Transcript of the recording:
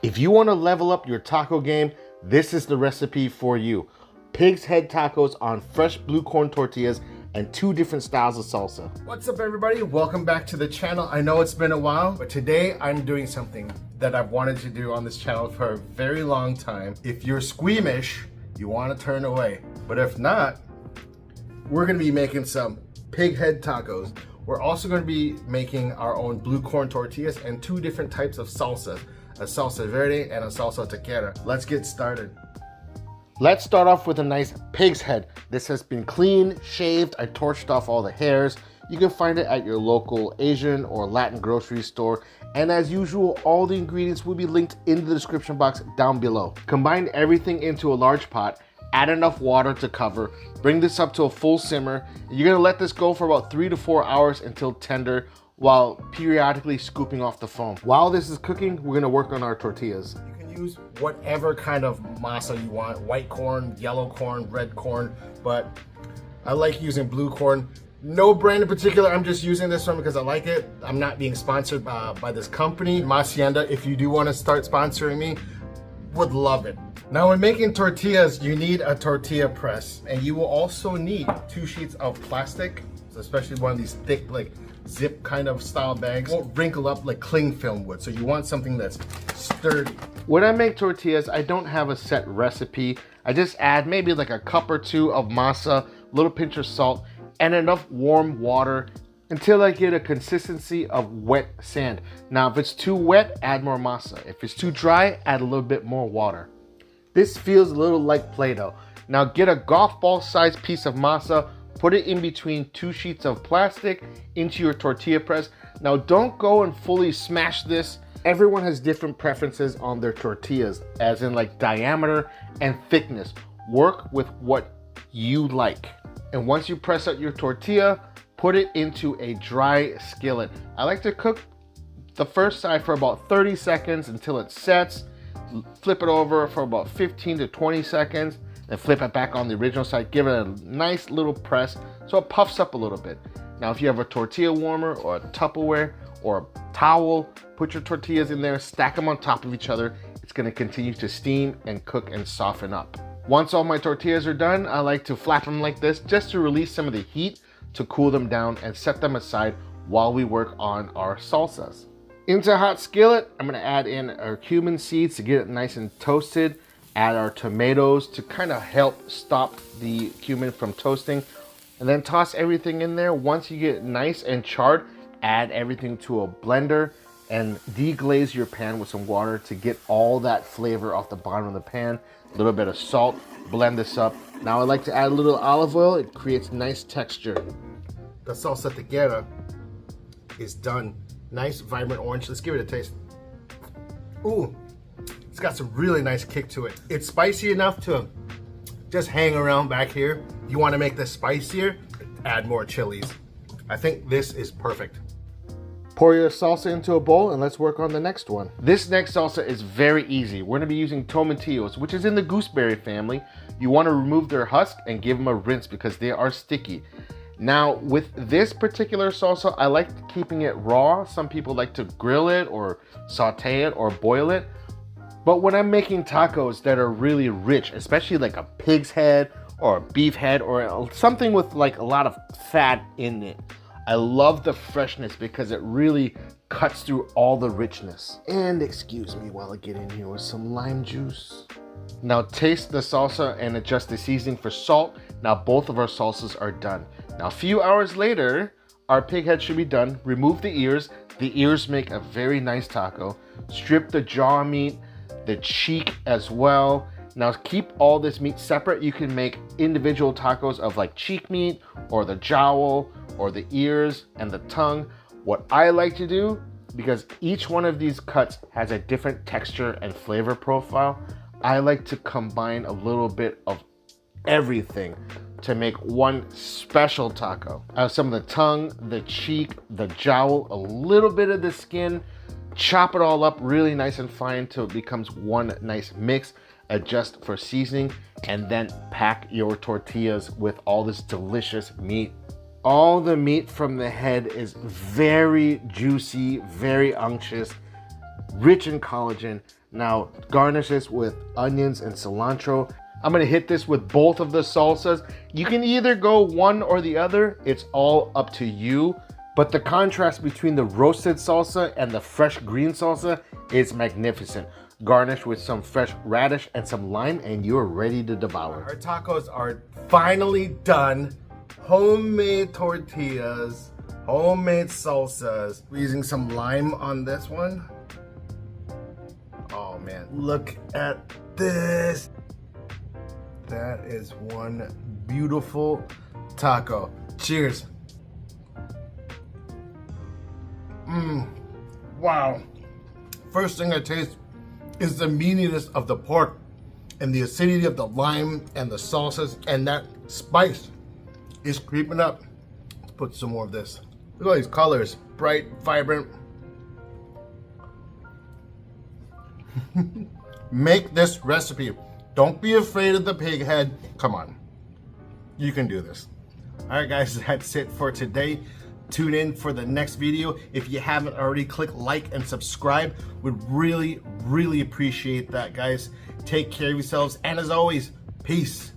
If you want to level up your taco game, this is the recipe for you. Pig's head tacos on fresh blue corn tortillas and 2 different styles of salsa. What's up everybody? Welcome back to the channel. I know it's been a while, but today I'm doing something that I've wanted to do on this channel for a very long time. If you're squeamish, you want to turn away. But if not, we're gonna be making some pig head tacos. We're also gonna be making our own blue corn tortillas and 2 different types of salsas, a salsa verde and a salsa taquera. Let's get started. Let's start off with a nice pig's head. This has been cleaned, shaved. I torched off all the hairs. You can find it at your local Asian or Latin grocery store. And as usual, all the ingredients will be linked in the description box down below. Combine everything into a large pot, add enough water to cover, bring this up to a full simmer. You're gonna let this go for about 3 to 4 hours until tender, while periodically scooping off the foam. While this is cooking, we're gonna work on our tortillas. Use whatever kind of masa you want, white corn, yellow corn, red corn, but I like using blue corn. No brand in particular, I'm just using this one because I like it. I'm not being sponsored by this company. Hacienda, if you do want to start sponsoring me, would love it. Now when making tortillas, you need a tortilla press, and you will also need 2 sheets of plastic, especially one of these thick like zip kind of style bags. It won't wrinkle up like cling film would, so you want something that's sturdy. When I make tortillas, I don't have a set recipe. I just add maybe like a cup or 2 of masa, a little pinch of salt, and enough warm water until I get a consistency of wet sand. Now, if it's too wet, add more masa. If it's too dry, add a little bit more water. This feels a little like Play-Doh. Now get a golf ball sized piece of masa, put it in between 2 sheets of plastic into your tortilla press. Now don't go and fully smash this. Everyone has different preferences on their tortillas, as in like diameter and thickness. Work with what you like. And once you press out your tortilla, put it into a dry skillet. I like to cook the first side for about 30 seconds until it sets. Flip it over for about 15 to 20 seconds. Then flip it back on the original side. Give it a nice little press so it puffs up a little bit. Now if you have a tortilla warmer or a Tupperware or a towel, put your tortillas in there, stack them on top of each other. It's gonna continue to steam and cook and soften up. Once all my tortillas are done, I like to flap them like this just to release some of the heat to cool them down and set them aside while we work on our salsas. Into a hot skillet, I'm gonna add in our cumin seeds to get it nice and toasted. Add our tomatoes to kind of help stop the cumin from toasting. And then toss everything in there. Once you get nice and charred, add everything to a blender and deglaze your pan with some water to get all that flavor off the bottom of the pan. A little bit of salt, blend this up. Now I like to add a little olive oil. It creates nice texture. The salsa taquera is done. Nice, vibrant orange. Let's give it a taste. Ooh, it's got some really nice kick to it. It's spicy enough to just hang around back here. If you want to make this spicier, add more chilies. I think this is perfect. Pour your salsa into a bowl and let's work on the next one. This next salsa is very easy. We're gonna be using tomatillos, which is in the gooseberry family. You wanna remove their husk and give them a rinse because they are sticky. Now with this particular salsa, I like keeping it raw. Some people like to grill it or saute it or boil it. But when I'm making tacos that are really rich, especially like a pig's head or a beef head or something with like a lot of fat in it, I love the freshness because it really cuts through all the richness. And excuse me while I get in here with some lime juice. Now taste the salsa and adjust the seasoning for salt. Now both of our salsas are done. Now a few hours later, our pig head should be done. Remove the ears. The ears make a very nice taco. Strip the jaw meat, the cheek as well. Now keep all this meat separate. You can make individual tacos of like cheek meat or the jowl or the ears and the tongue. What I like to do, because each one of these cuts has a different texture and flavor profile, I like to combine a little bit of everything to make one special taco. I have some of the tongue, the cheek, the jowl, a little bit of the skin, chop it all up really nice and fine till it becomes one nice mix. Adjust for seasoning, and then pack your tortillas with all this delicious meat. All the meat from the head is very juicy, very unctuous. rich in collagen. Now garnish this with onions and cilantro. I'm gonna hit this with both of the salsas. You can either go one or the other. It's all up to you. But the contrast between the roasted salsa and the fresh green salsa is magnificent. Garnish with some fresh radish and some lime and you're ready to devour. Our tacos are finally done. Homemade tortillas, homemade salsas. We're using some lime on this one. Oh man, look at this. That is one beautiful taco. Cheers. Wow. First thing I taste is the meatiness of the pork and the acidity of the lime and the salsas, and that spice is creeping up. Let's put some more of this. Look at all these colors, bright, vibrant. Make this recipe. Don't be afraid of the pig head. Come on, you can do this. All right guys, that's it for today. Tune in for the next video. If you haven't already, click like and subscribe. Would really appreciate that, guys. Take care of yourselves, and as always, peace.